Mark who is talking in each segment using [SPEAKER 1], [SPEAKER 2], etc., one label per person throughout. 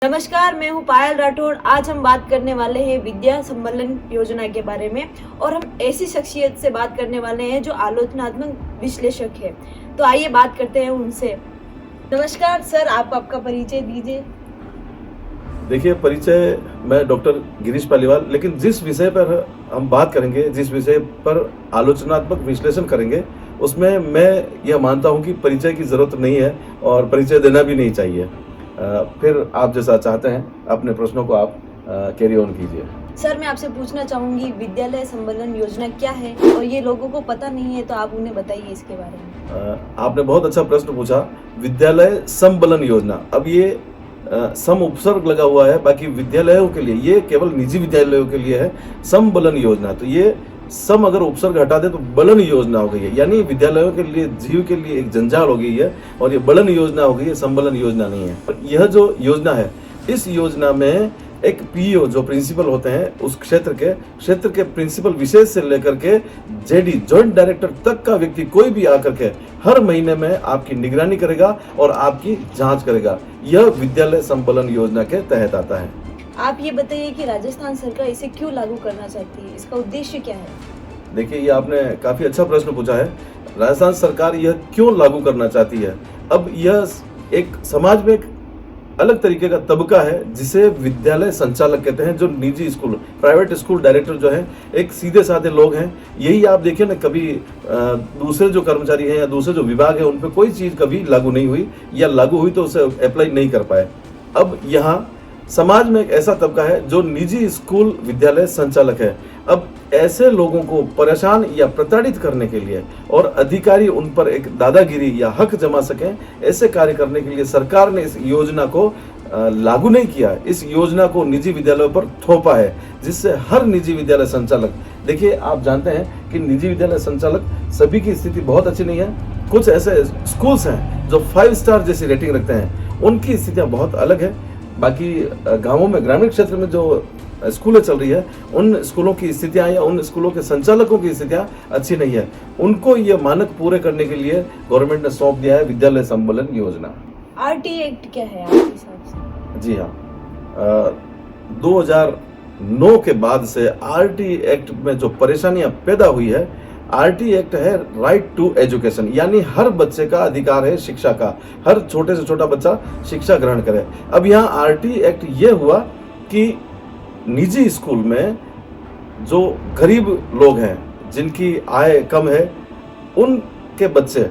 [SPEAKER 1] नमस्कार, मैं हूं पायल राठौड़। आज हम बात करने वाले हैं विद्या संबलन योजना के बारे में और हम ऐसी शख्सियत से बात करने वाले हैं जो आलोचनात्मक विश्लेषक है। तो आइए बात करते हैं उनसे। नमस्कार सर, आप आपका परिचय दीजिए।
[SPEAKER 2] देखिए, परिचय मैं डॉक्टर गिरीश पालीवाल, लेकिन जिस विषय पर हम बात करेंगे, जिस विषय पर आलोचनात्मक विश्लेषण करेंगे, उसमें मैं यह मानता हूं कि परिचय की ज़रूरत नहीं है और परिचय देना भी नहीं चाहिए। फिर आप जैसा चाहते हैं अपने प्रश्नों को आप कैरी ऑन कीजिए।
[SPEAKER 1] सर, मैं आपसे पूछना चाहूँगी विद्यालय संबलन योजना क्या है और ये लोगों को पता नहीं है, तो आप उन्हें बताइए इसके बारे में।
[SPEAKER 2] आपने बहुत अच्छा प्रश्न पूछा। विद्यालय संबलन योजना, अब ये सम उपसर्ग लगा हुआ है, बाकी विद्यालयों के लिए, ये केवल निजी विद्यालयों के लिए है संबलन योजना। तो ये सम अगर उपसर्ग हटा दे तो बलन योजना हो गई है, यानी विद्यालयों के लिए, जीव के लिए एक जंजाल हो गई है और ये बलन योजना हो गई है, संबलन योजना नहीं है। यह जो योजना है, इस योजना में एक पीओ जो प्रिंसिपल होते हैं उस क्षेत्र के प्रिंसिपल विशेष से लेकर के जेडी जॉइंट डायरेक्टर तक का व्यक्ति कोई भी आकर के हर महीने में आपकी निगरानी करेगा और आपकी जांच करेगा। यह विद्यालय संबलन योजना के तहत आता है।
[SPEAKER 1] आप ये बताइए कि राजस्थान सरकार इसे क्यों लागू करना चाहती है, इसका उद्देश्य क्या है?
[SPEAKER 2] देखिए, ये आपने काफी अच्छा प्रश्न पूछा है। राजस्थान सरकार यह क्यों लागू करना चाहती है? अब यह एक समाज में एक अलग तरीके का तबका है जिसे विद्यालय संचालक कहते हैं, जो निजी स्कूल, प्राइवेट स्कूल डायरेक्टर जो है एक सीधे साधे लोग हैं। यही आप देखिए ना, कभी दूसरे जो कर्मचारी हैं या दूसरे जो विभाग है उन पर कोई चीज कभी लागू नहीं हुई, या लागू हुई तो उसे अप्लाई नहीं कर पाए। अब यहाँ समाज में एक ऐसा तबका है जो निजी स्कूल विद्यालय संचालक है। अब ऐसे लोगों को परेशान या प्रताड़ित करने के लिए और अधिकारी उन पर एक दादागिरी या हक जमा सकें, ऐसे कार्य करने के लिए सरकार ने इस योजना को लागू नहीं किया। इस योजना को निजी विद्यालयों पर थोपा है, जिससे हर निजी विद्यालय संचालक, देखिए आप जानते हैं कि निजी विद्यालय संचालक सभी की स्थिति बहुत अच्छी नहीं है। कुछ ऐसे स्कूल्स हैं जो 5 स्टार जैसी रेटिंग रखते हैं, उनकी स्थितियाँ बहुत अलग है। बाकी गांवों में, ग्रामीण क्षेत्र में जो स्कूलें चल रही है, उन स्कूलों की स्थितियां या उन स्कूलों के संचालकों की स्थितियां अच्छी नहीं है। उनको ये मानक पूरे करने के लिए गवर्नमेंट ने सौंप दिया है विद्यालय संबलन योजना।
[SPEAKER 1] आरटी एक्ट क्या है आपके हिसाब से?
[SPEAKER 2] जी हाँ, 2009 के बाद से आरटी एक्ट में जो परेशानियां पैदा हुई है, आरटी एक्ट है राइट टू एजुकेशन, यानी हर बच्चे का अधिकार है शिक्षा का, हर छोटे से छोटा बच्चा शिक्षा ग्रहण करे। अब यहाँ आरटी एक्ट ये हुआ कि निजी स्कूल में जो गरीब लोग हैं, जिनकी आय कम है, उनके बच्चे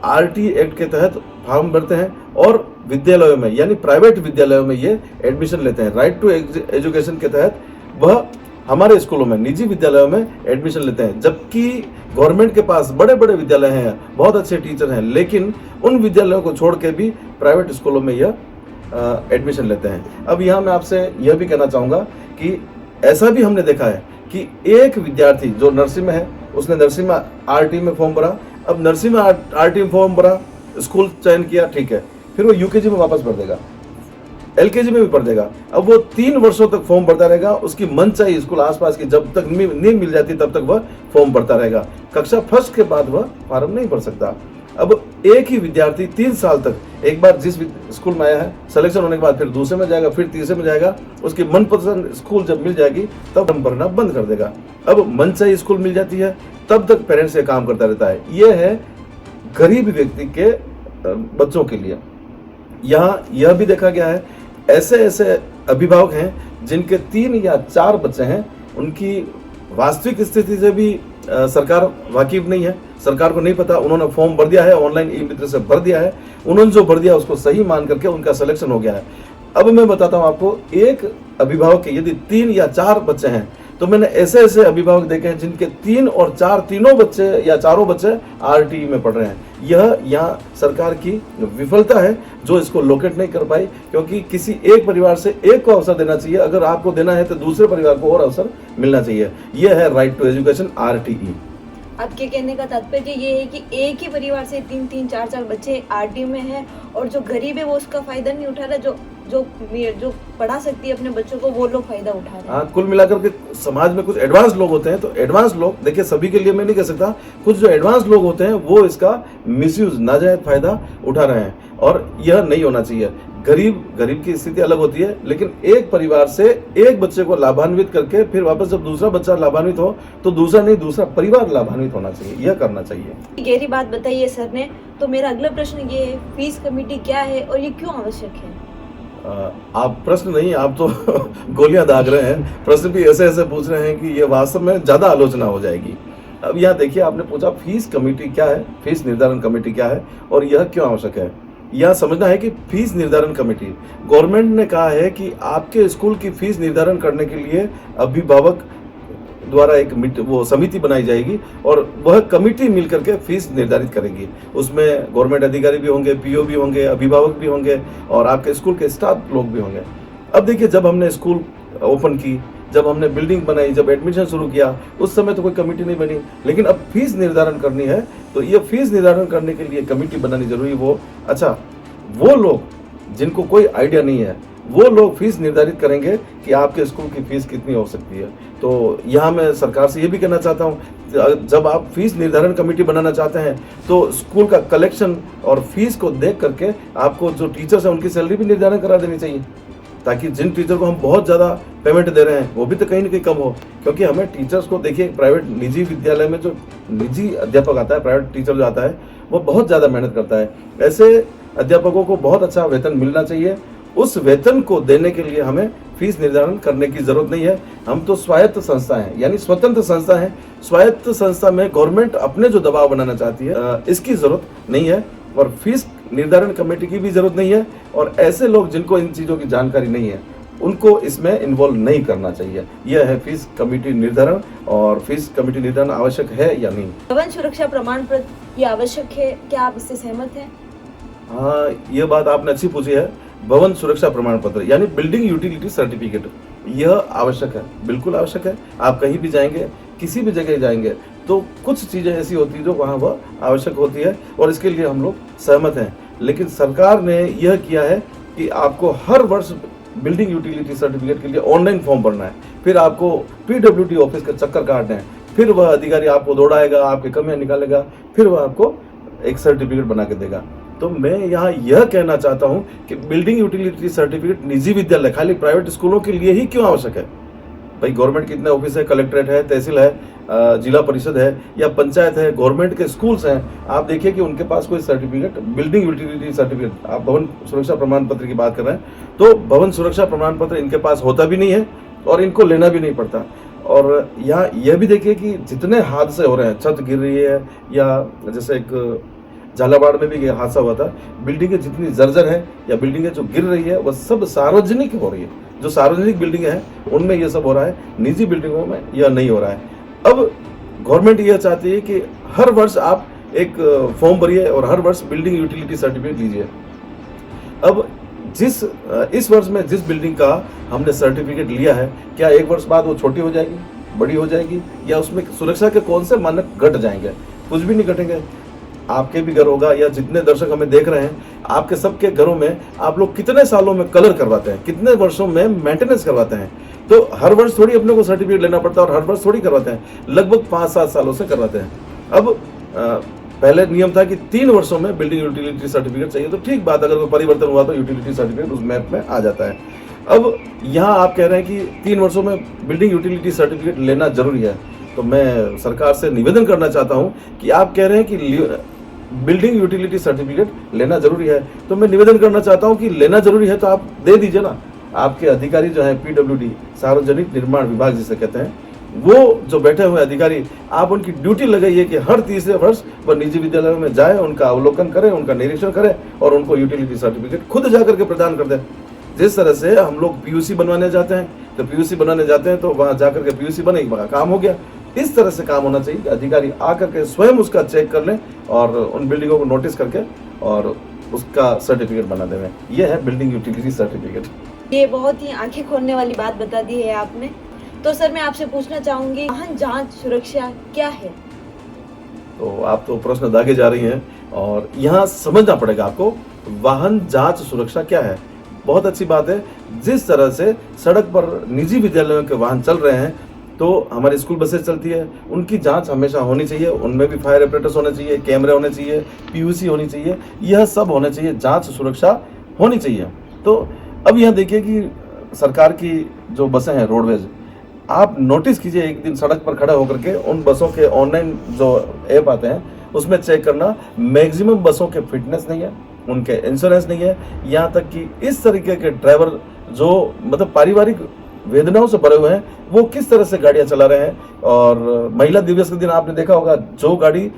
[SPEAKER 2] आरटी एक्ट के तहत फॉर्म भरते हैं और विद्यालयों में, यानी प्राइवेट विद्यालयों में ये एडमिशन लेते हैं। राइट टू एजुकेशन के तहत वह हमारे स्कूलों में, निजी विद्यालयों में एडमिशन लेते हैं। जबकि गवर्नमेंट के पास बड़े बड़े विद्यालय हैं, बहुत अच्छे टीचर हैं, लेकिन उन विद्यालयों को छोड़ के भी प्राइवेट स्कूलों में यह एडमिशन लेते हैं। अब यहाँ मैं आपसे यह भी कहना चाहूँगा कि ऐसा भी हमने देखा है कि एक विद्यार्थी जो नर्सिंग में है, उसने नर्सिंग में आरटी में फॉर्म भरा। अब नर्सिंग में आरटी में फॉर्म भरा, स्कूल चयन किया, ठीक है, फिर वो यूकेजी में वापस भर देगा, एलकेजी में भी पढ़ देगा। अब वो 3 वर्षों तक फॉर्म भरता रहेगा। उसकी मनचाही स्कूल आसपास की जब तक नहीं मिल जाती तब तक वह फॉर्म भरता रहेगा। कक्षा फर्स्ट के बाद वह फॉर्म नहीं भर सकता। अब एक ही विद्यार्थी 3 साल तक, एक बार जिस स्कूल में आया है, सिलेक्शन होने के बाद फिर दूसरे में जाएगा, फिर तीसरे में जाएगा। उसकी मनपसंद स्कूल जब मिल जाएगी तब फॉर्म भरना बंद कर देगा। अब मनचाही स्कूल मिल जाती है, तब तक पेरेंट्स ये काम करता रहता है। ये है गरीब व्यक्ति के बच्चों के लिए। यहाँ यह भी देखा गया है, ऐसे ऐसे अभिभावक हैं जिनके 3 या 4 बच्चे हैं, उनकी वास्तविक स्थिति से भी सरकार वाकिफ नहीं है, सरकार को नहीं पता। उन्होंने फॉर्म भर दिया है, ऑनलाइन ई मित्र से भर दिया है, उन्होंने जो भर दिया उसको सही मान करके उनका सिलेक्शन हो गया है। अब मैं बताता हूँ आपको, एक अभिभावक के यदि 3 या 4 बच्चे हैं, तो मैंने ऐसे ऐसे अभिभावक देखे हैं जिनके 3 और 4 तीनों बच्चे या चारों बच्चे आरटी में पढ़ रहे हैं। यह यहाँ सरकार की विफलता है जो इसको लोकेट नहीं कर पाई, क्योंकि किसी एक परिवार से एक को अवसर देना चाहिए। अगर आपको देना है तो दूसरे परिवार को और अवसर मिलना चाहिए। यह है राइट टू एजुकेशन, RTE।
[SPEAKER 1] आपके कहने का तात्पर्य ये है कि एक ही परिवार से 3-3, 4-4 बच्चे आरटी में हैं और जो गरीब है वो उसका फायदा नहीं उठा रहा, जो पढ़ा सकती है अपने बच्चों को, वो लोग फायदा उठा रहे हैं।
[SPEAKER 2] हाँ, कुल मिलाकर के समाज में कुछ एडवांस लोग होते हैं, तो एडवांस लोग, देखिए सभी के लिए मैं नहीं कह सकता, कुछ जो एडवांस लोग होते हैं वो इसका मिसयूज, नाजायज फायदा उठा रहे हैं और यह नहीं होना चाहिए। गरीब की स्थिति अलग होती है, लेकिन एक परिवार से एक बच्चे को लाभान्वित करके फिर वापस जब दूसरा बच्चा लाभान्वित हो तो दूसरा परिवार लाभान्वित होना चाहिए, यह करना चाहिए।
[SPEAKER 1] गहरी बात बताई है सर ने। तो मेरा अगला प्रश्न ये है, फीस कमेटी क्या है और ये क्यों आवश्यक है?
[SPEAKER 2] आप प्रश्न नहीं, आप तो गोलियां दाग रहे हैं। प्रश्न भी ऐसे ऐसे पूछ रहे हैं कि ये वास्तव में ज्यादा आलोचना हो जाएगी। अब यहाँ देखिए, आपने पूछा फीस कमेटी क्या है, फीस निर्धारण कमेटी क्या है और यह क्यों आवश्यक है। यह समझना है कि फीस निर्धारण कमेटी, गवर्नमेंट ने कहा है कि आपके स्कूल की फीस निर्धारण करने के लिए अभिभावक द्वारा एक वो समिति बनाई जाएगी और वह कमेटी मिलकर के फीस निर्धारित करेगी। उसमें गवर्नमेंट अधिकारी भी होंगे, पीओ भी होंगे, अभिभावक भी होंगे और आपके स्कूल के स्टाफ लोग भी होंगे। अब देखिए, जब हमने स्कूल ओपन की, जब हमने बिल्डिंग बनाई, जब एडमिशन शुरू किया, उस समय तो कोई कमेटी नहीं बनी, लेकिन अब फीस निर्धारण करनी है तो ये फीस निर्धारण करने के लिए कमेटी बनानी जरूरी। वो लोग जिनको कोई आइडिया नहीं है, वो लोग फीस निर्धारित करेंगे कि आपके स्कूल की फीस कितनी हो सकती है। तो यहाँ मैं सरकार से ये भी कहना चाहता हूँ, जब आप फीस निर्धारण कमेटी बनाना चाहते हैं तो स्कूल का कलेक्शन और फीस को देख करके आपको जो टीचर्स हैं उनकी सैलरी भी निर्धारण करा देनी चाहिए, ताकि जिन टीचर को हम बहुत ज़्यादा पेमेंट दे रहे हैं वो भी तो कहीं ना कहीं कम हो। क्योंकि हमें टीचर्स को, देखिए प्राइवेट निजी विद्यालय में जो निजी अध्यापक आता है, प्राइवेट टीचर जो आता है, वो बहुत ज़्यादा मेहनत करता है। ऐसे अध्यापकों को बहुत अच्छा वेतन मिलना चाहिए। उस वेतन को देने के लिए हमें फीस निर्धारण करने की जरूरत नहीं है। हम तो स्वायत्त संस्था हैं, यानी स्वतंत्र संस्था है। स्वायत्त संस्था में गवर्नमेंट अपने जो दबाव बनाना चाहती है, इसकी जरूरत नहीं है और फीस निर्धारण कमेटी की भी जरूरत नहीं है। और ऐसे लोग जिनको इन चीज़ों की जानकारी नहीं है, उनको इसमें इन्वॉल्व नहीं करना चाहिए। यह है फीस कमेटी निर्धारण। और फीस कमेटी निर्धारण आवश्यक है या नहीं।
[SPEAKER 1] भवन सुरक्षा प्रमाण पत्र ये आवश्यक है, क्या आप इससे सहमत हैं?
[SPEAKER 2] हाँ, ये बात आपने अच्छी पूछी है। भवन सुरक्षा प्रमाण पत्र यानी बिल्डिंग यूटिलिटी सर्टिफिकेट, यह आवश्यक है, बिल्कुल आवश्यक है। आप कहीं भी जाएंगे, किसी भी जगह जाएंगे तो कुछ चीज़ें ऐसी होती है जो वहाँ वह आवश्यक होती है और इसके लिए हम लोग सहमत हैं। लेकिन सरकार ने यह किया है कि आपको हर वर्ष बिल्डिंग यूटिलिटी सर्टिफिकेट के लिए ऑनलाइन फॉर्म भरना है, फिर आपको PWD ऑफिस के चक्कर काटने हैं, फिर वह अधिकारी आपको दौड़ाएगा, आपकी कमियां निकालेगा, फिर वह आपको एक सर्टिफिकेट बना के देगा। तो मैं यहाँ यह कहना चाहता हूँ कि बिल्डिंग यूटिलिटी सर्टिफिकेट निजी विद्यालय, खाली प्राइवेट स्कूलों के लिए ही क्यों आवश्यक है? भाई गवर्नमेंट कितने ऑफिस है, कलेक्ट्रेट है, तहसील है, जिला परिषद है या पंचायत है, गवर्नमेंट के स्कूल्स हैं, आप देखिए कि उनके पास कोई सर्टिफिकेट, बिल्डिंग यूटिलिटी सर्टिफिकेट, आप भवन सुरक्षा प्रमाण पत्र की बात कर रहे हैं, तो भवन सुरक्षा प्रमाण पत्र इनके पास होता भी नहीं है और इनको लेना भी नहीं पड़ता। और यहाँ यह भी देखिए कि जितने हादसे हो रहे हैं, छत गिर रही है या जैसे एक झालावाड़ में भी हादसा हुआ था, बिल्डिंगें जितनी जर्जर है या बिल्डिंगें जो गिर रही है वह सब सार्वजनिक हो रही है। जो सार्वजनिक बिल्डिंगें हैं उनमें यह सब हो रहा है, निजी बिल्डिंगों में यह नहीं हो रहा है। अब गवर्नमेंट यह चाहती है कि हर वर्ष आप एक फॉर्म भरिए और हर वर्ष बिल्डिंग यूटिलिटी सर्टिफिकेट लीजिए। अब इस वर्ष में जिस बिल्डिंग का हमने सर्टिफिकेट लिया है, क्या एक वर्ष बाद वो छोटी हो जाएगी, बड़ी हो जाएगी, या उसमें सुरक्षा के कौन से मानक घट जाएंगे? कुछ भी नहीं घटेंगे। आपके भी घर होगा या जितने दर्शक हमें देख रहे हैं, आपके सबके घरों में आप लोग कितने सालों में कलर करवाते हैं, कितने वर्षों में मेंटेनेंस करवाते हैं? तो हर वर्ष थोड़ी अपने को सर्टिफिकेट लेना पड़ता है और हर वर्ष थोड़ी करवाते हैं, लगभग 5-7 सालों से करवाते हैं। अब पहले नियम था कि 3 वर्षों में बिल्डिंग यूटिलिटी सर्टिफिकेट चाहिए, तो ठीक बात, अगर कोई परिवर्तन हुआ तो यूटिलिटी सर्टिफिकेट उस मैप में आ जाता है। अब यहाँ आप कह रहे हैं कि 3 वर्षों में बिल्डिंग यूटिलिटी सर्टिफिकेट लेना जरूरी है, तो मैं सरकार से निवेदन करना चाहता हूँ कि आप कह रहे हैं कि बिल्डिंग यूटिलिटी सर्टिफिकेट लेना जरूरी है, तो मैं निवेदन करना चाहता हूं कि लेना जरूरी है तो आप दे दीजिए ना। आपके अधिकारी जो है PWD, सार्वजनिक निर्माण विभाग जिसे कहते हैं, वो जो बैठे हुए अधिकारी, आप उनकी ड्यूटी लगाइए कि हर तीसरे वर्ष वह निजी विद्यालयों में जाए, उनका अवलोकन करें, उनका निरीक्षण करें और उनको यूटिलिटी सर्टिफिकेट खुद जाकर के प्रदान कर दें। जिस तरह से हम लोग PUC बनवाने जाते हैं, तो PUC बनाने जाते हैं तो वहाँ जाकर के PUC बने, काम हो गया। इस तरह से काम होना चाहिए कि अधिकारी आकर के स्वयं उसका चेक कर लें और उन बिल्डिंगों को नोटिस करके और उसका सर्टिफिकेट बना दें। यह है बिल्डिंग यूटिलिटी सर्टिफिकेट।
[SPEAKER 1] ये बहुत ही आंखें खोलने वाली बात बता दी है आपने। तो सर मैं आपसे पूछना चाहूंगी, वाहन जांच सुरक्षा क्या है?
[SPEAKER 2] तो आप तो प्रश्न दागे जा रही हैं और यहाँ समझना पड़ेगा आपको, वाहन जांच सुरक्षा क्या है। बहुत अच्छी बात है। जिस तरह से सड़क पर निजी विद्यालयों के वाहन चल रहे हैं, तो हमारी स्कूल बसें चलती है, उनकी जांच हमेशा होनी चाहिए, उनमें भी फायर एपरेटर्स होने चाहिए, कैमरे होने चाहिए, PUC होनी चाहिए, यह सब होना चाहिए, जांच सुरक्षा होनी चाहिए, तो अब यहाँ देखिए कि सरकार की जो बसें हैं रोडवेज, आप नोटिस कीजिए एक दिन सड़क पर खड़े होकर के उन बसों के ऑनलाइन जो ऐप आते हैं उसमें चेक करना, मैक्सिमम बसों के फिटनेस नहीं है, उनके इंश्योरेंस नहीं है, यहाँ तक कि इस तरीके के ड्राइवर जो मतलब पारिवारिक वेदनाओं से भरे हुए हैं वो किस तरह से गाड़ियां चला रहे हैं। और महिला दिवस के दिन आपने देखा होगा जो गाड़ी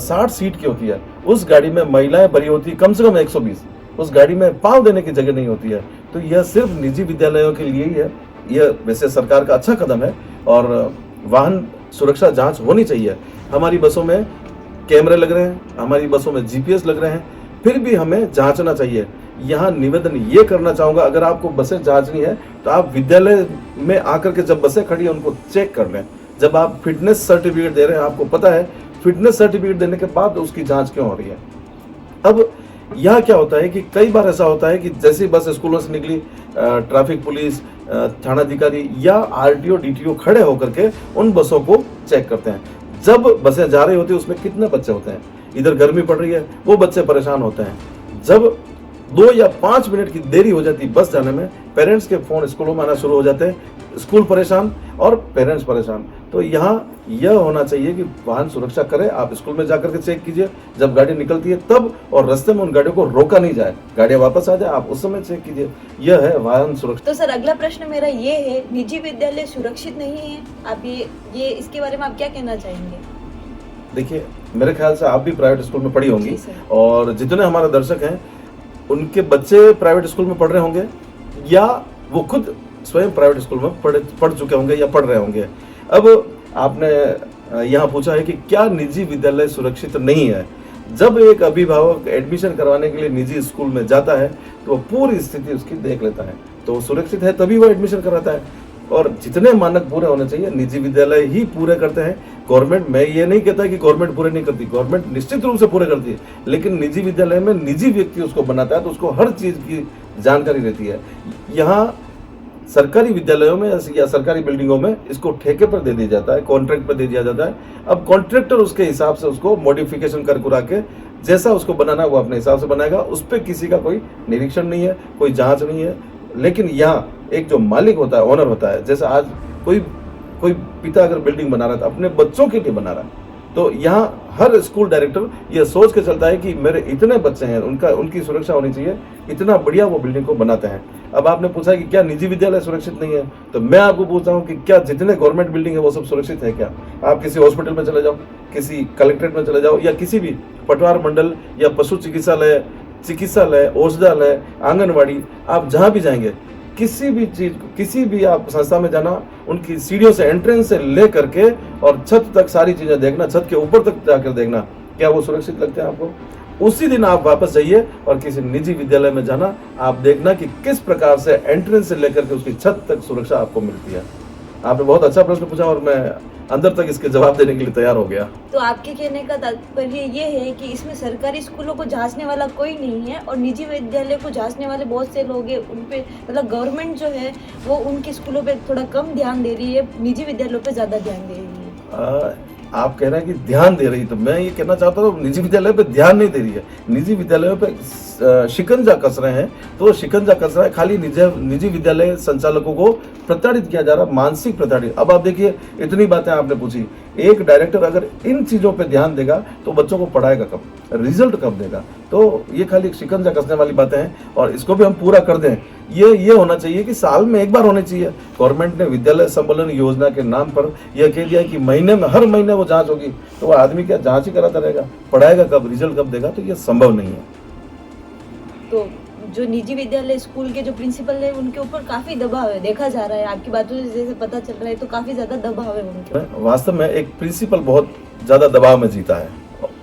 [SPEAKER 2] 60 सीट की होती है उस गाड़ी में महिलाएं भरी होती है कम से कम 120, उस गाड़ी में पाँव देने की जगह नहीं होती है। तो यह सिर्फ निजी विद्यालयों के लिए ही है। यह वैसे सरकार का अच्छा कदम है और वाहन सुरक्षा जांच होनी चाहिए। हमारी बसों में कैमरे लग रहे हैं, हमारी बसों में GPS लग रहे हैं, फिर भी हमें जांचना चाहिए। यहाँ निवेदन ये करना चाहूँगा, अगर आपको बसें जांचनी है तो आप विद्यालय में आकर के जब बसें खड़ी हैं उनको चेक कर लें। जब आप फिटनेस सर्टिफिकेट दे रहे हैं, आपको पता है फिटनेस सर्टिफिकेट देने के बाद उसकी जांच क्यों हो रही है। अब यहाँ क्या होता है कि कई बार ऐसा होता है कि जैसे बस स्कूलों से निकली, ट्रैफिक पुलिस, थानाधिकारी या RTO DTO खड़े होकर के उन बसों को चेक करते हैं। जब बसें जा रही होती है उसमें कितने बच्चे होते हैं, इधर गर्मी पड़ रही है, वो बच्चे परेशान होते हैं। जब 2 या 5 मिनट की देरी हो जाती बस जाने में, पेरेंट्स के फोन स्कूलों में आना शुरू हो जाते हैं, स्कूल परेशान और पेरेंट्स परेशान। तो यहाँ यह होना चाहिए कि वाहन सुरक्षा करें, आप स्कूल में जाकर के चेक कीजिए जब गाड़ी निकलती है तब, और रास्ते में उन गाड़ियों को रोका नहीं जाए, गाड़ियाँ वापस आ जाए आप उस समय चेक कीजिए। यह है वाहन सुरक्षा।
[SPEAKER 1] तो सर अगला प्रश्न मेरा ये है, निजी विद्यालय सुरक्षित नहीं है, आप ये इसके बारे में आप क्या कहना चाहेंगे?
[SPEAKER 2] देखिए मेरे ख्याल से आप भी प्राइवेट स्कूल में पढ़ी होंगी और जितने हमारे दर्शक हैं उनके बच्चे प्राइवेट स्कूल में पढ़ रहे होंगे या वो खुद स्वयं प्राइवेट स्कूल में पढ़ चुके होंगे या पढ़ रहे होंगे। अब आपने यहाँ पूछा है कि क्या निजी विद्यालय सुरक्षित नहीं है। जब एक अभिभावक एडमिशन करवाने के लिए निजी स्कूल में जाता है तो वो पूरी स्थिति उसकी देख लेता है, तो सुरक्षित है तभी वो एडमिशन कराता है। और जितने मानक पूरे होने चाहिए निजी विद्यालय ही पूरे करते हैं। गवर्नमेंट, मैं ये नहीं कहता कि गवर्नमेंट पूरे नहीं करती, गवर्नमेंट निश्चित रूप से पूरे करती है, लेकिन निजी विद्यालय में निजी व्यक्ति उसको बनाता है तो उसको हर चीज की जानकारी रहती है। यहाँ सरकारी विद्यालयों में या सरकारी बिल्डिंगों में इसको ठेके पर दे दिया जाता है, कॉन्ट्रैक्ट पर दे दिया जाता है। अब कॉन्ट्रैक्टर उसके हिसाब से उसको मॉडिफिकेशन कर कुरा के जैसा उसको बनाना है वो अपने हिसाब से बनाएगा, उस पर किसी का कोई निरीक्षण नहीं है, कोई जांच नहीं है। लेकिन यहाँ एक जो मालिक होता है, ओनर होता है, जैसे आज कोई पिता अगर बिल्डिंग बना रहा है तो अपने बच्चों के लिए बना रहा है, तो यहाँ हर स्कूल डायरेक्टर ये सोच के चलता है कि मेरे इतने बच्चे हैं, उनकी सुरक्षा होनी चाहिए, इतना बढ़िया वो बिल्डिंग को बनाते हैं। अब आपने पूछा है कि क्या निजी विद्यालय सुरक्षित नहीं है, तो मैं आपको पूछता हूँ कि क्या जितने गवर्नमेंट बिल्डिंग है वो सब सुरक्षित है क्या? आप किसी हॉस्पिटल में चले जाओ, किसी कलेक्ट्रेट में चले जाओ या किसी भी पटवार मंडल या पशु चिकित्सालय, औषधालय, आंगनवाड़ी, आप जहाँ भी जाएंगे किसी भी चीज, किसी भी आप संस्था में जाना, उनकी सीढ़ियों से, एंट्रेंस से ले करके और छत तक सारी चीजें देखना, छत के ऊपर तक जाकर देखना, क्या वो सुरक्षित लगते हैं आपको? उसी दिन आप वापस जाइए और किसी निजी विद्यालय में जाना, आप देखना कि किस प्रकार से एंट्रेंस से लेकर के उसकी छत तक सुरक्षा आपको मिलती है। आपने बहुत अच्छा प्रश्न पूछा और मैं अंदर तक इसके जवाब देने के लिए तैयार हो गया।
[SPEAKER 1] तो आपके कहने का तात्पर्य ये है कि इसमें सरकारी स्कूलों को जांचने वाला कोई नहीं है और निजी विद्यालय को जांचने वाले बहुत से लोग हैं, उन पे मतलब गवर्नमेंट जो है वो उनके स्कूलों पे थोड़ा कम ध्यान दे रही है, निजी विद्यालयों पे ज़्यादा ध्यान दे रही है।
[SPEAKER 2] आप कह रहे हैं कि ध्यान दे रही, तो मैं ये कहना चाहता हूँ निजी विद्यालय पे ध्यान नहीं दे रही है, निजी विद्यालयों पे शिकंजा कस रहे हैं। तो शिकंजा कस रहा है, खाली निजी विद्यालय संचालकों को प्रताड़ित किया जा रहा, मानसिक प्रताड़ित। अब आप देखिए इतनी बातें आपने पूछी, एक डायरेक्टर अगर इन चीज़ों पे ध्यान देगा तो बच्चों को पढ़ाएगा कब, रिजल्ट कब देगा? तो ये खाली शिकंजा कसने वाली बातें हैं और इसको भी हम पूरा कर दें। ये होना चाहिए कि साल में एक बार होनी चाहिए। गवर्नमेंट ने विद्यालय संबलन योजना के नाम पर यह कह दिया कि महीने में, हर महीने वो जांच होगी, तो वो आदमी क्या जांच ही कराता रहेगा? पढ़ाएगा कब, रिजल्ट कब देगा? तो ये संभव नहीं है।
[SPEAKER 1] तो जो निजी विद्यालय स्कूल के जो प्रिंसिपल है उनके ऊपर काफी दबाव है, देखा जा रहा है, आपकी बातों से जैसे पता चल रहा है, तो काफी ज्यादा दबाव है उनके।
[SPEAKER 2] वास्तव में एक प्रिंसिपल बहुत ज्यादा दबाव में जीता है।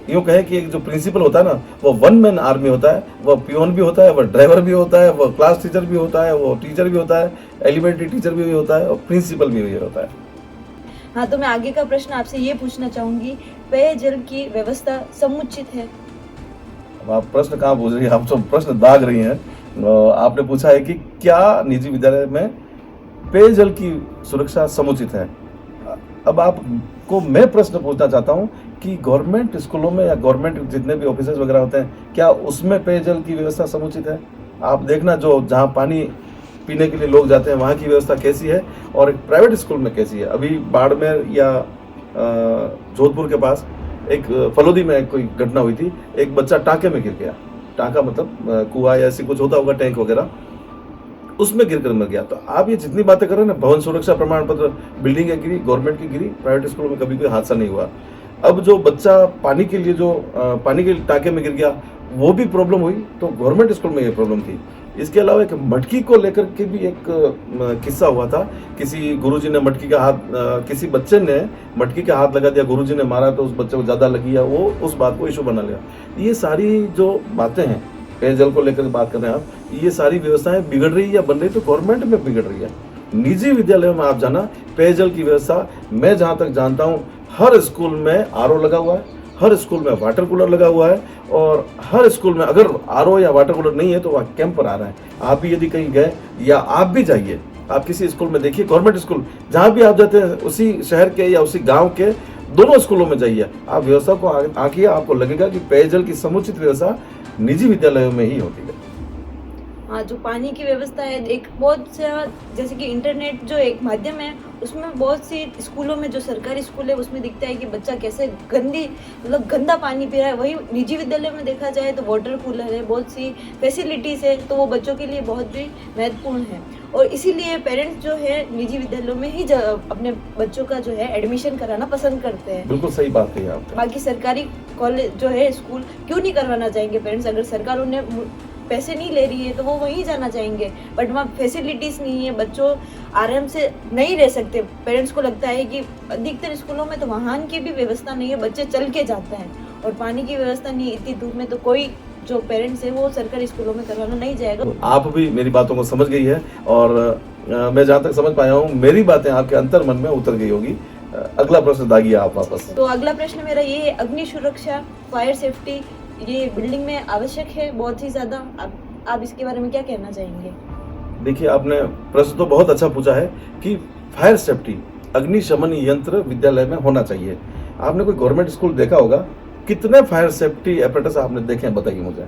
[SPEAKER 2] यूँ कहे कि एक जो प्रिंसिपल होता है ना, वो वन मैन आर्मी होता है, वो पियोन भी होता है, वो ड्राइवर भी होता है, वो क्लास टीचर भी होता है, वो टीचर भी होता है, एलिमेंट्री टीचर भी होता है और प्रिंसिपल भी होता है।
[SPEAKER 1] हाँ, तो मैं आगे का प्रश्न आपसे ये पूछना चाहूंगी, पेयजल की व्यवस्था समुचित है?
[SPEAKER 2] अब आप प्रश्न कहाँ पूछ रही हैं, आप तो प्रश्न दाग रही हैं। आपने पूछा है कि क्या निजी विद्यालय में पेयजल की सुरक्षा समुचित है। अब आपको मैं प्रश्न पूछना चाहता हूँ कि गवर्नमेंट स्कूलों में या गवर्नमेंट जितने भी ऑफिसर्स वगैरह होते हैं, क्या उसमें पेयजल की व्यवस्था समुचित है? आप देखना जो जहाँ पानी पीने के लिए लोग जाते हैं वहाँ की व्यवस्था कैसी है और एक प्राइवेट स्कूल में कैसी है। अभी बाड़मेर या जोधपुर के पास एक फलोदी में कोई घटना हुई थी, एक बच्चा टाँके में गिर गया। टाँका मतलब कुआं या ऐसी कुछ होता होगा, टैंक वगैरह, उसमें गिरकर मर गया। तो आप ये जितनी बातें कर रहे हैं ना, भवन सुरक्षा प्रमाण पत्र, बिल्डिंग गिरी, गवर्नमेंट की गिरी, प्राइवेट स्कूलों में कभी कोई हादसा नहीं हुआ। अब जो बच्चा पानी के लिए पानी के टाँके में गिर गया, वो भी प्रॉब्लम हुई, तो गवर्नमेंट स्कूल में ये प्रॉब्लम थी। इसके अलावा एक मटकी को लेकर के भी एक किस्सा हुआ था। किसी गुरुजी ने मटकी का हाथ, किसी बच्चे ने मटकी का हाथ लगा दिया, गुरुजी ने मारा तो उस बच्चे को ज़्यादा लगी है, वो उस बात को इशू बना लिया। ये सारी जो बातें हैं, पेयजल को लेकर बात कर रहे हैं आप, ये सारी व्यवस्थाएं बिगड़ रही है या बन रही तो गवर्नमेंट में बिगड़ रही है। निजी विद्यालयों में आप जाना, पेयजल की व्यवस्था, मैं जहाँ तक जानता हूँ हर स्कूल में आरओ लगा हुआ है, हर स्कूल में वाटर कूलर लगा हुआ है, और हर स्कूल में अगर आरओ या वाटर कूलर नहीं है तो वहाँ कैंपर आ रहा है। आप भी यदि कहीं गए या आप भी जाइए, आप किसी स्कूल में देखिए, गवर्नमेंट स्कूल जहाँ भी आप जाते हैं, उसी शहर के या उसी गाँव के दोनों स्कूलों में जाइए, आप व्यवस्था को आंकिए, आपको लगेगा कि पेयजल की समुचित व्यवस्था निजी विद्यालयों में ही होती है।
[SPEAKER 1] हाँ, जो पानी की व्यवस्था है, एक बहुत सा, जैसे कि इंटरनेट जो एक माध्यम है, उसमें बहुत सी स्कूलों में, जो सरकारी स्कूल है उसमें दिखता है कि बच्चा कैसे गंदा पानी पी रहा है। वही निजी विद्यालय में देखा जाए तो वाटर कूलर है, बहुत सी फैसिलिटीज़ है, तो वो बच्चों के लिए बहुत भी महत्वपूर्ण है। और इसीलिए पेरेंट्स जो है निजी विद्यालयों में ही अपने बच्चों का जो है एडमिशन कराना पसंद करते हैं।
[SPEAKER 2] बिल्कुल सही बात है आपने।
[SPEAKER 1] बाकी सरकारी कॉलेज जो है, स्कूल क्यों नहीं करवाना चाहेंगे पेरेंट्स? अगर सरकार उन्हें पैसे नहीं ले रही है तो वो वहीं जाना चाहेंगे, बट वहाँ फैसिलिटीज़ नहीं है, बच्चों आराम से नहीं रह सकते। पेरेंट्स को लगता है कि अधिकतर स्कूलों में तो वाहन की भी व्यवस्था नहीं है, बच्चे चल के जाते हैं, और पानी की व्यवस्था नहीं है इतनी धूप में, तो कोई जो पेरेंट्स है वो सरकारी स्कूलों में करवाना नहीं जाएगा।
[SPEAKER 2] आप भी मेरी बातों को समझ गई है, और मैं जहाँ तक समझ पाया हूँ मेरी बातें आपके अंतर मन में उतर गई होगी। अगला प्रश्न दागिए आप वापस।
[SPEAKER 1] तो अगला प्रश्न मेरा ये है, अग्नि सुरक्षा, फायर सेफ्टी ये बिल्डिंग में आवश्यक है बहुत ही ज़्यादा। आप इसके बारे में क्या कहना चाहेंगे?
[SPEAKER 2] देखिए, आपने प्रश्न तो बहुत अच्छा पूछा है कि फायर सेफ्टी, अग्निशमन यंत्र विद्यालय में होना चाहिए। आपने कोई गवर्नमेंट स्कूल देखा होगा, कितने फायर सेफ्टी एपरेटस आपने देखे हैं, बताइए मुझे।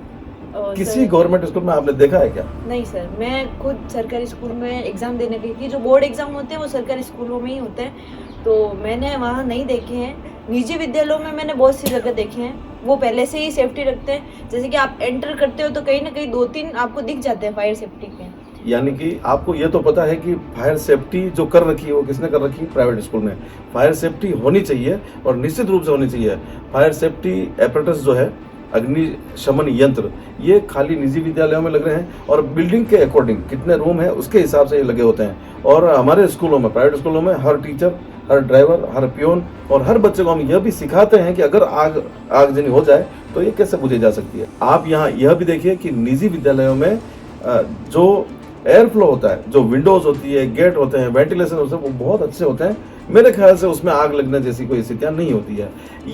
[SPEAKER 2] किसी गवर्नमेंट स्कूल में आपने देखा है क्या?
[SPEAKER 1] नहीं सर, मैं खुद सरकारी स्कूल में एग्ज़ाम देने गई थी। जो बोर्ड एग्ज़ाम होते हैं वो सरकारी स्कूलों में ही होते हैं, तो मैंने वहाँ नहीं देखे हैं। निजी विद्यालयों में मैंने बहुत सी जगह देखे हैं, वो पहले से ही सेफ्टी रखते हैं। जैसे कि आप एंटर करते हो तो कहीं ना कहीं 2-3 आपको दिख जाते हैं फायर सेफ्टी के।
[SPEAKER 2] यानी कि आपको ये तो पता है कि फायर सेफ्टी जो कर रखी है वो किसने कर रखी है? प्राइवेट स्कूल में। फायर सेफ्टी होनी चाहिए और निश्चित रूप से होनी चाहिए। फायर सेफ्टी एपरेटस जो है, अग्निशमन यंत्र, ये खाली निजी विद्यालयों में लग रहे हैं, और बिल्डिंग के अकॉर्डिंग कितने रूम है उसके हिसाब से ये लगे होते हैं। और हमारे स्कूलों में, प्राइवेट स्कूलों में, हर टीचर, हर ड्राइवर, हर पियोन और हर बच्चे को हम यह भी सिखाते हैं कि अगर आगजनी हो जाए तो ये कैसे बुझी जा सकती है। आप यहाँ यह भी देखिए कि निजी विद्यालयों में जो एयर फ्लो होता है, जो विंडोज होती है, गेट होते हैं, वेंटिलेशन होते हैं, वो बहुत अच्छे होते हैं। मेरे ख्याल से उसमें आग लगने जैसी कोई स्थितियाँ नहीं होती है।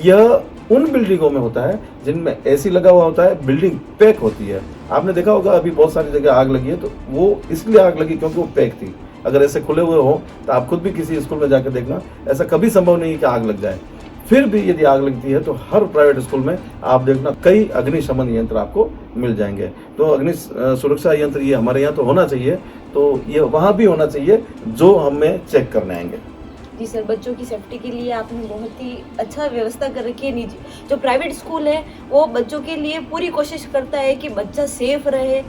[SPEAKER 2] यह उन बिल्डिंगों में होता है जिनमें एसी लगा हुआ होता है, बिल्डिंग पैक होती है। आपने देखा होगा अभी बहुत सारी जगह आग लगी है, तो वो इसलिए आग लगी क्योंकि वो पैक थी। अगर ऐसे खुले हुए हो तो आप खुद भी किसी स्कूल में जाकर देखना, ऐसा कभी संभव नहीं है कि आग लग जाए। फिर भी यदि आग लगती है तो हर प्राइवेट स्कूल में आप देखना कई अग्निशमन यंत्र आपको मिल जाएंगे। तो अग्नि सुरक्षा यंत्र ये हमारे यहाँ तो होना चाहिए, तो ये वहाँ भी होना चाहिए जो हमें चेक करने आएंगे।
[SPEAKER 1] जी सर, बच्चों की सेफ्टी के लिए आपने बहुत ही अच्छा व्यवस्था कर रखी है। निजी जो प्राइवेट स्कूल है वो बच्चों के लिए पूरी कोशिश करता है कि बच्चा सेफ रहे,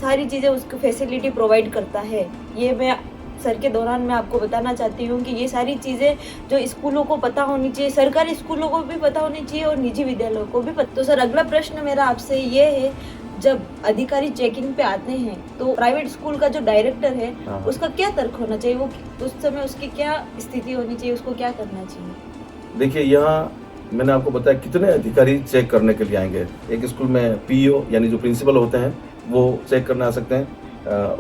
[SPEAKER 1] सारी चीज़ें उसको फैसिलिटी प्रोवाइड करता है। ये मैं सर के दौरान मैं आपको बताना चाहती हूँ कि ये सारी चीज़ें जो स्कूलों को पता होनी चाहिए, सरकारी स्कूलों को भी पता होनी चाहिए और निजी विद्यालयों को भी पता। तो सर अगला प्रश्न मेरा आपसे ये है, जब अधिकारी चेकिंग पे आते हैं तो प्राइवेट स्कूल का जो डायरेक्टर है उसका क्या तर्क होना चाहिए? वो उस समय उसकी क्या स्थिति होनी चाहिए, उसको क्या करना चाहिए?
[SPEAKER 2] देखिए, यहाँ मैंने आपको बताया कितने अधिकारी चेक करने के लिए आएंगे। एक स्कूल में पीईओ यानी जो प्रिंसिपल होते हैं वो चेक करने आ सकते हैं,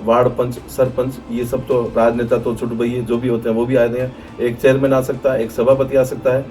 [SPEAKER 2] वार्ड पंच, सरपंच, ये सब तो राजनेता तो छुट भइए जो भी होते हैं वो भी आते हैं। एक चेयरमैन आ सकता है, एक सभापति आ सकता है,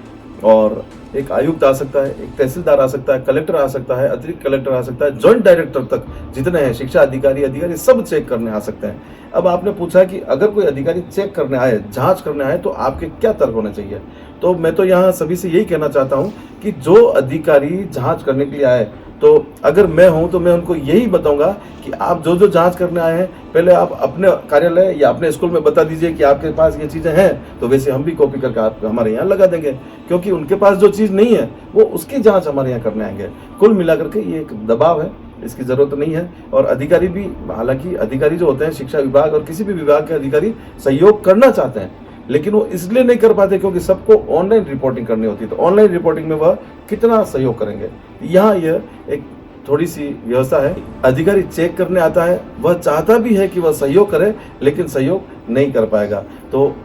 [SPEAKER 2] और एक आयुक्त आ सकता है, एक तहसीलदार आ सकता है, कलेक्टर आ सकता है, अतिरिक्त कलेक्टर आ सकता है, जॉइंट डायरेक्टर तक जितने हैं, शिक्षा अधिकारी सब चेक करने आ सकते हैं। अब आपने पूछा कि अगर कोई अधिकारी चेक करने आए, जांच करने आए, तो आपके क्या तर्क होने चाहिए? तो मैं तो यहाँ सभी से यही कहना चाहता हूँ कि जो अधिकारी जांच करने के लिए आए तो अगर मैं हूं तो मैं उनको यही बताऊंगा कि आप जो जो जांच करने आए हैं पहले आप अपने कार्यालय या अपने स्कूल में बता दीजिए कि आपके पास ये चीज़ें हैं, तो वैसे हम भी कॉपी करके आप हमारे यहाँ लगा देंगे, क्योंकि उनके पास जो चीज़ नहीं है वो उसकी जांच हमारे यहाँ करने आएंगे। कुल मिलाकर के ये एक दबाव है, इसकी ज़रूरत नहीं है। और अधिकारी भी, हालांकि अधिकारी जो होते हैं शिक्षा विभाग और किसी भी विभाग के अधिकारी सहयोग करना चाहते हैं, लेकिन वो इसलिए नहीं कर पाते क्योंकि सबको ऑनलाइन रिपोर्टिंग करनी होती है। तो ऑनलाइन रिपोर्टिंग में वह कितना सहयोग करेंगे, यहाँ यह एक थोड़ी सी व्यवस्था है। अधिकारी चेक करने आता है, वह चाहता भी है कि वह सहयोग करे, लेकिन सहयोग नहीं कर पाएगा। तो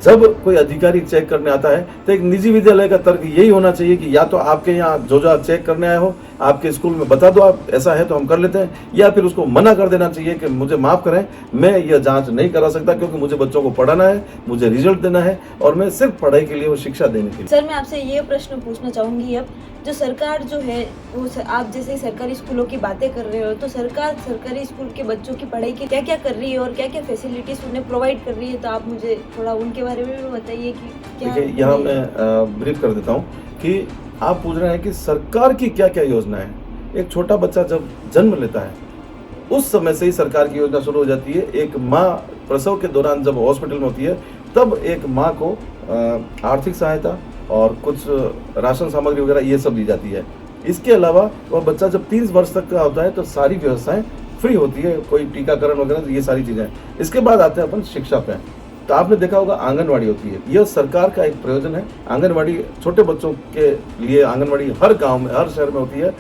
[SPEAKER 2] जब कोई अधिकारी चेक करने आता है तो एक निजी विद्यालय का तर्क यही होना चाहिए कि या तो आपके यहाँ जो आप चेक करने आए हो आपके स्कूल में बता दो, आप ऐसा है तो हम कर लेते हैं, या फिर उसको मना कर देना चाहिए कि मुझे माफ़ करें, मैं यह जांच नहीं करा सकता क्योंकि मुझे बच्चों को पढ़ाना है, मुझे रिजल्ट देना है और मैं सिर्फ पढ़ाई के लिए वो शिक्षा देने के लिए।
[SPEAKER 1] सर मैं आपसे ये प्रश्न पूछना चाहूँगी, अब जो सरकार जो है वो आप जैसे सरकारी स्कूलों की बातें कर रहे हो, तो सरकार सरकारी स्कूल के बच्चों की पढ़ाई की क्या क्या कर रही है और क्या क्या फैसिलिटीज़ उन्हें प्रोवाइड कर रही है, तो आप मुझे थोड़ा उनके बारे में भी बताइए कि क्या।
[SPEAKER 2] देखिए, यहाँ मैं ब्रीफ कर देता हूँ कि आप पूछ रहे हैं कि सरकार की क्या क्या योजना है। एक छोटा बच्चा जब जन्म लेता है उस समय से ही सरकार की योजना शुरू हो जाती है। एक माँ प्रसव के दौरान जब हॉस्पिटल में होती है तब एक माँ को आर्थिक सहायता और कुछ राशन सामग्री वगैरह ये सब दी जाती है। इसके अलावा वह बच्चा जब 3 वर्ष तक का होता है तो सारी व्यवस्थाएं फ्री होती है, कोई टीकाकरण वगैरह ये सारी चीज़ें। इसके बाद आते हैं अपन शिक्षा पे। तो आपने देखा होगा आंगनवाड़ी होती है, यह सरकार का एक प्रयोजन है। आंगनवाड़ी छोटे बच्चों के लिए आंगनवाड़ी हर गाँव में हर शहर में होती है,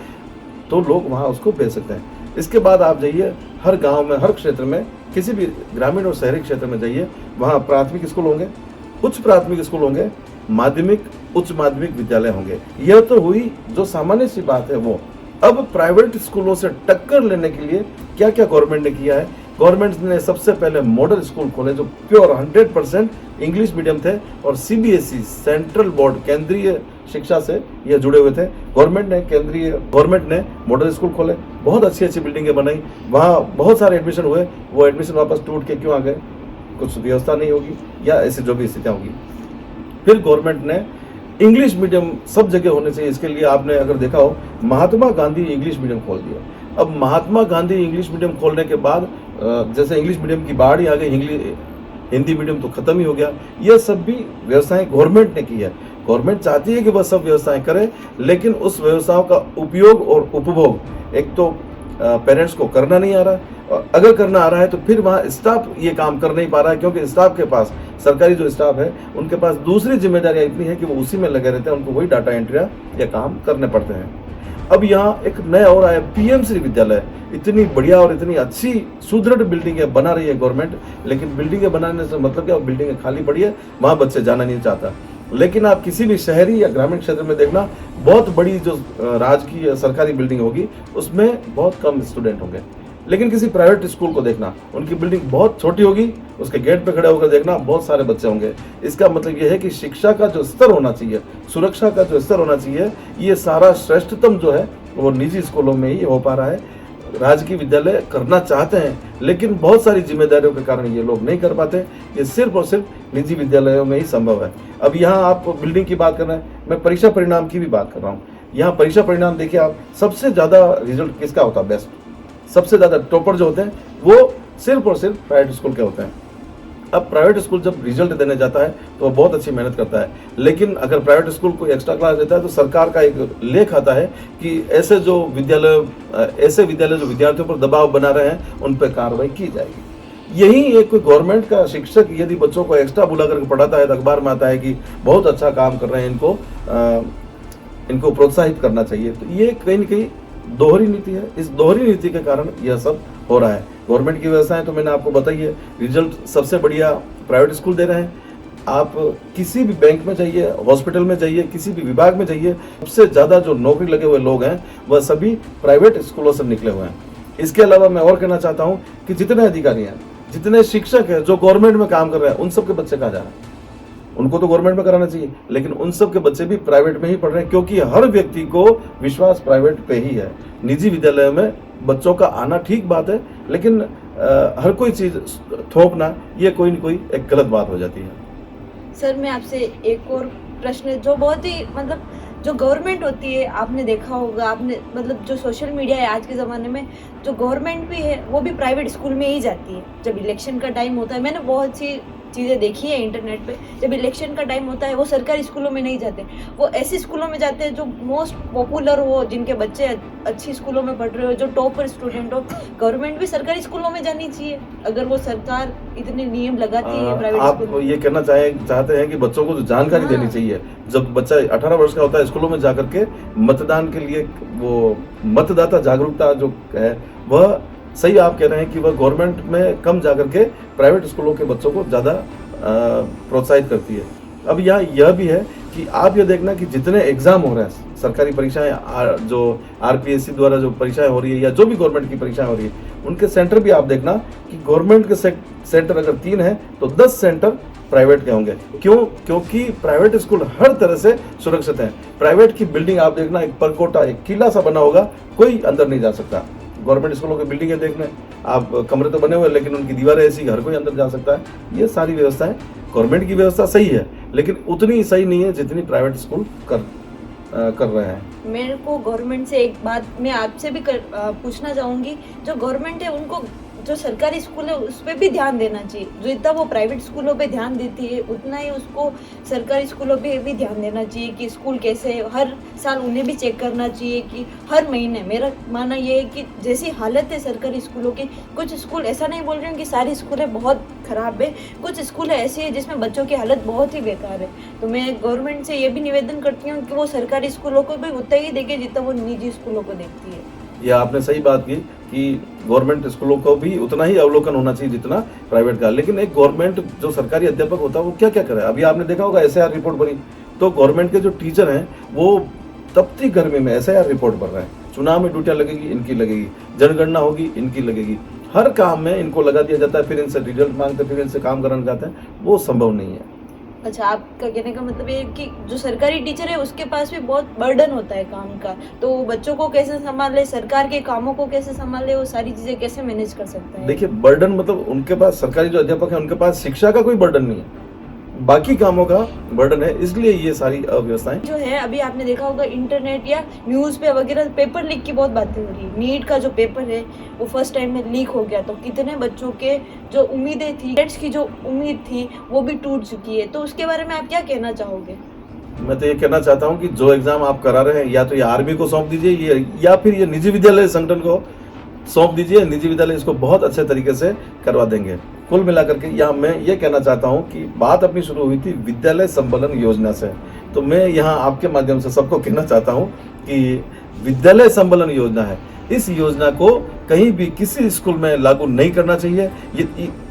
[SPEAKER 2] तो लोग वहाँ उसको भेज सकते हैं। इसके बाद आप जाइए हर गांव में हर क्षेत्र में किसी भी ग्रामीण और शहरी क्षेत्र में जाइए, वहाँ प्राथमिक स्कूल होंगे, उच्च प्राथमिक स्कूल होंगे, माध्यमिक उच्च माध्यमिक विद्यालय होंगे। यह तो हुई जो सामान्य सी बात है वो। अब प्राइवेट स्कूलों से टक्कर लेने के लिए क्या क्या गवर्नमेंट ने किया है। गवर्नमेंट ने सबसे पहले मॉडल स्कूल खोले जो प्योर 100% इंग्लिश मीडियम थे और सीबीएसई सेंट्रल बोर्ड केंद्रीय शिक्षा से ये जुड़े हुए थे। गवर्नमेंट ने मॉडल स्कूल खोले, बहुत अच्छी अच्छी बिल्डिंगें बनाई, वहाँ बहुत सारे एडमिशन हुए। वो एडमिशन वापस टूट के क्यों आ गए, कुछ व्यवस्था नहीं होगी या ऐसी जो भी स्थितियाँ होगी। फिर गवर्नमेंट ने इंग्लिश मीडियम सब जगह होने चाहिए, इसके लिए आपने अगर देखा हो महात्मा गांधी इंग्लिश मीडियम खोल दिया। अब महात्मा गांधी इंग्लिश मीडियम खोलने के बाद जैसे इंग्लिश मीडियम की बाढ़ ही आ गई, हिंदी मीडियम तो खत्म ही हो गया। यह सब भी व्यवस्थाएं गवर्नमेंट ने की है। गवर्नमेंट चाहती है कि वह सब व्यवस्थाएं करे, लेकिन उस व्यवस्थाओं का उपयोग और उपभोग एक तो पेरेंट्स को करना नहीं आ रहा है, और अगर करना आ रहा है तो फिर वहाँ स्टाफ ये काम कर नहीं पा रहा है, क्योंकि स्टाफ के पास, सरकारी जो स्टाफ है उनके पास दूसरी जिम्मेदारियाँ इतनी है कि वो उसी में लगे रहते हैं, उनको वही डाटा एंट्री या काम करने पड़ते हैं। अब यहाँ एक नया और आया पीएम श्री विद्यालय, इतनी बढ़िया और इतनी अच्छी सुदृढ़ बिल्डिंगें बना रही है गवर्नमेंट, लेकिन बिल्डिंगें बनाने से मतलब क्या, बिल्डिंगें खाली पड़ी है, वहाँ बच्चे जाना नहीं चाहता। लेकिन आप किसी भी शहरी या ग्रामीण क्षेत्र में देखना, बहुत बड़ी जो राजकीय सरकारी बिल्डिंग होगी उसमें बहुत कम स्टूडेंट होंगे। लेकिन किसी प्राइवेट स्कूल को देखना, उनकी बिल्डिंग बहुत छोटी होगी, उसके गेट पे खड़े होकर देखना बहुत सारे बच्चे होंगे। इसका मतलब ये है कि शिक्षा का जो स्तर होना चाहिए, सुरक्षा का जो स्तर होना चाहिए, ये सारा श्रेष्ठतम जो है वो निजी स्कूलों में ही हो पा रहा है। राजकीय विद्यालय करना चाहते हैं, लेकिन बहुत सारी जिम्मेदारियों के कारण ये लोग नहीं कर पाते। ये सिर्फ और सिर्फ निजी विद्यालयों में ही संभव है। अब यहाँ आप बिल्डिंग की बात कर रहे हैं, मैं परीक्षा परिणाम की भी बात कर रहा हूँ। यहाँ परीक्षा परिणाम देखिए आप, सबसे ज़्यादा रिजल्ट किसका होता है, बेस्ट, सबसे ज़्यादा टॉपर जो होते हैं वो सिर्फ और सिर्फ प्राइवेट स्कूल के होते हैं। अब प्राइवेट स्कूल जब रिजल्ट देने जाता है तो वो बहुत अच्छी मेहनत करता है, लेकिन अगर प्राइवेट स्कूल कोई एक्स्ट्रा क्लास देता है तो सरकार का एक लेख आता है कि ऐसे विद्यालय जो विद्यार्थियों पर दबाव बना रहे हैं उन पर कार्रवाई की जाएगी। यही एक कोई गवर्नमेंट का शिक्षक यदि बच्चों को एक्स्ट्रा बुला करके पढ़ाता है तो अखबार में आता है कि बहुत अच्छा काम कर रहे हैं, इनको प्रोत्साहित करना चाहिए। तो ये कहीं न कहीं दोहरी नीति है। इस दोहरी नीति के कारण यह सब हो रहा है। गवर्नमेंट की व्यवस्थाएं तो मैंने आपको बताई है, रिजल्ट सबसे बढ़िया प्राइवेट स्कूल दे रहे हैं। आप किसी भी बैंक में जाइए, हॉस्पिटल में जाइए, किसी भी विभाग में जाइए, सबसे ज़्यादा जो नौकरी लगे हुए लोग हैं वह सभी प्राइवेट स्कूलों से निकले हुए हैं। इसके अलावा मैं और कहना चाहता हूँ कि जितने अधिकारी हैं, जितने शिक्षक हैं जो गवर्नमेंट में काम कर रहे हैं, उन सबके बच्चे कहाँ जा रहे हैं? उनको तो गवर्नमेंट में कराना चाहिए, लेकिन उन सब के बच्चे भी प्राइवेट में ही पढ़ रहे हैं, क्योंकि हर व्यक्ति को विश्वास प्राइवेट पे ही है। निजी विद्यालयों में बच्चों का आना ठीक बात है, लेकिन हर कोई चीज़ थोपना ये कोई न कोई एक गलत बात हो जाती है।
[SPEAKER 1] सर मैं आपसे एक और प्रश्न जो बहुत ही मतलब जो गवर्नमेंट होती है, आपने देखा होगा, आपने मतलब जो सोशल मीडिया है आज के ज़माने में, जो गवर्नमेंट भी है वो भी प्राइवेट स्कूल में ही जाती है। जब इलेक्शन का टाइम होता है, मैंने बहुत सी चीज़ें देखी है इंटरनेट पे, जब इलेक्शन का टाइम होता है वो सरकारी स्कूलों में नहीं जाते, वो ऐसे स्कूलों में जाते हैं जो मोस्ट पॉपुलर हो, जिनके बच्चे अच्छी स्कूलों में पढ़ रहे हो, जो टॉपर स्टूडेंट हो। गवर्नमेंट भी सरकारी स्कूलों में जानी चाहिए अगर वो सरकार इतने नियम लगाती है प्राइवेट
[SPEAKER 2] आप
[SPEAKER 1] स्कूल में।
[SPEAKER 2] ये कहना चाहते हैं कि बच्चों को जो जानकारी
[SPEAKER 1] हाँ।
[SPEAKER 2] देनी चाहिए, जब बच्चा 18 वर्ष का होता है स्कूलों में जाकर के मतदान के लिए वो मतदाता जागरूकता जो है वह सही आप कह रहे हैं कि वह गवर्नमेंट में कम जाकर के प्राइवेट स्कूलों के बच्चों को ज़्यादा प्रोत्साहित करती है। अब यहाँ यह भी है कि आप ये देखना कि जितने एग्जाम हो रहे हैं, सरकारी परीक्षाएं जो आरपीएससी द्वारा जो परीक्षाएं हो रही है या जो भी गवर्नमेंट की परीक्षाएं हो रही है, उनके सेंटर भी आप देखना कि गवर्नमेंट के सेंटर अगर 3 है तो 10 सेंटर प्राइवेट के होंगे। क्यों? क्योंकि प्राइवेट स्कूल हर तरह से सुरक्षित हैं। प्राइवेट की बिल्डिंग आप देखना, एक परकोटा, एक किला सा बना होगा, कोई अंदर नहीं जा सकता। गवर्नमेंट स्कूलों की बिल्डिंगें देखने आप, कमरे तो बने हुए लेकिन उनकी दीवारें ऐसी, हर कोई अंदर जा सकता है। ये सारी व्यवस्थाएं, गवर्नमेंट की व्यवस्था सही है लेकिन उतनी सही नहीं है जितनी प्राइवेट स्कूल कर रहे हैं।
[SPEAKER 1] मेरे को गवर्नमेंट से एक बात मैं आपसे भी पूछना चाहूँगी, जो गवर्नमेंट है उनको जो सरकारी स्कूल है उस पर भी ध्यान देना चाहिए। जो इतना वो प्राइवेट स्कूलों पे ध्यान देती है उतना ही उसको सरकारी स्कूलों पे भी ध्यान देना चाहिए कि स्कूल कैसे है। हर साल उन्हें भी चेक करना चाहिए कि हर महीने। मेरा मानना ये है कि जैसी हालत है सरकारी स्कूलों की, कुछ स्कूल, ऐसा नहीं बोल रही हूँ कि सारी स्कूलें बहुत ख़राब है, कुछ स्कूल ऐसी है जिसमें बच्चों की हालत बहुत ही बेकार है। तो मैं गवर्नमेंट से ये भी निवेदन करती हूँ कि वो सरकारी स्कूलों को भी उतना ही देखे जितना वो निजी स्कूलों को देखती है।
[SPEAKER 2] यह आपने सही बात की कि गवर्नमेंट स्कूलों को भी उतना ही अवलोकन होना चाहिए जितना प्राइवेट का। लेकिन एक गवर्नमेंट जो सरकारी अध्यापक होता है वो क्या क्या करे? अभी आपने देखा होगा एसआईआर रिपोर्ट बनी, तो गवर्नमेंट के जो टीचर हैं वो तपती गर्मी में एसआईआर रिपोर्ट भर रहे हैं। चुनाव में ड्यूटियाँ लगेगी, इनकी लगेगी, जनगणना होगी, इनकी लगेगी, हर काम में इनको लगा दिया जाता है, फिर इनसे रिजल्ट मांगते, फिर इनसे काम कराना चाहते हैं। वो संभव नहीं है।
[SPEAKER 1] अच्छा, आपका कहने का मतलब ये है कि जो सरकारी टीचर है उसके पास भी बहुत बर्डन होता है काम का, तो वो बच्चों को कैसे संभाले, सरकार के कामों को कैसे संभाले, वो सारी चीजें कैसे मैनेज कर सकता है?
[SPEAKER 2] देखिए, बर्डन मतलब उनके पास, सरकारी जो अध्यापक है उनके पास शिक्षा का कोई बर्डन नहीं है, बाकी कामों का बर्डन है, इसलिए ये सारी अव्यवस्थाएं
[SPEAKER 1] जो है। अभी आपने देखा होगा इंटरनेट या न्यूज़ पे वगैरह पेपर लीक की बहुत बातें हो रही है। नीट का जो पेपर है वो फर्स्ट टाइम में लीक हो गया, तो कितने बच्चों के जो उम्मीदें थी, पेरेंट्स की जो उम्मीद थी वो भी टूट चुकी है। तो उसके बारे में आप क्या कहना चाहोगे?
[SPEAKER 2] मैं तो ये कहना चाहता हूँ कि जो एग्जाम आप करा रहे हैं या तो ये आर्मी को सौंप दीजिए या फिर ये निजी विद्यालय संगठन को सौंप दीजिए। निजी विद्यालय इसको बहुत अच्छे तरीके से करवा देंगे। कुल मिलाकर के यहाँ मैं ये कहना चाहता हूँ कि बात अपनी शुरू हुई थी विद्यालय संबलन योजना से, तो मैं यहाँ आपके माध्यम से सबको कहना चाहता हूँ कि विद्यालय संबलन योजना है, इस योजना को कहीं भी किसी स्कूल में लागू नहीं करना चाहिए।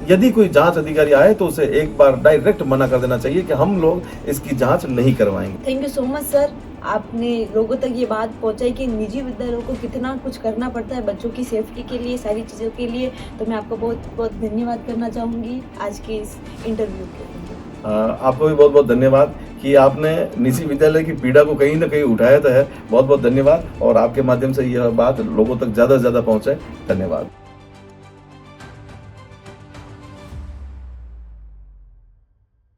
[SPEAKER 2] यदि कोई जांच अधिकारी आए तो उसे एक बार डायरेक्ट मना कर देना चाहिए कि हम लोग इसकी जांच नहीं करवाएंगे।
[SPEAKER 1] Thank you so much sir, आपने लोगों तक ये बात पहुंचाई कि निजी विद्यालयों को कितना कुछ करना पड़ता है बच्चों की सेफ्टी के लिए, सारी चीज़ों के लिए। तो मैं आपको बहुत बहुत धन्यवाद करना चाहूँगी आज के इस इंटरव्यू के लिए।
[SPEAKER 2] आपको भी बहुत बहुत धन्यवाद कि आपने निजी विद्यालय की पीड़ा को कहीं ना कहीं उठाया तो है। बहुत बहुत धन्यवाद, और आपके माध्यम से यह बात लोगों तक ज़्यादा से ज़्यादा पहुँचे। धन्यवाद।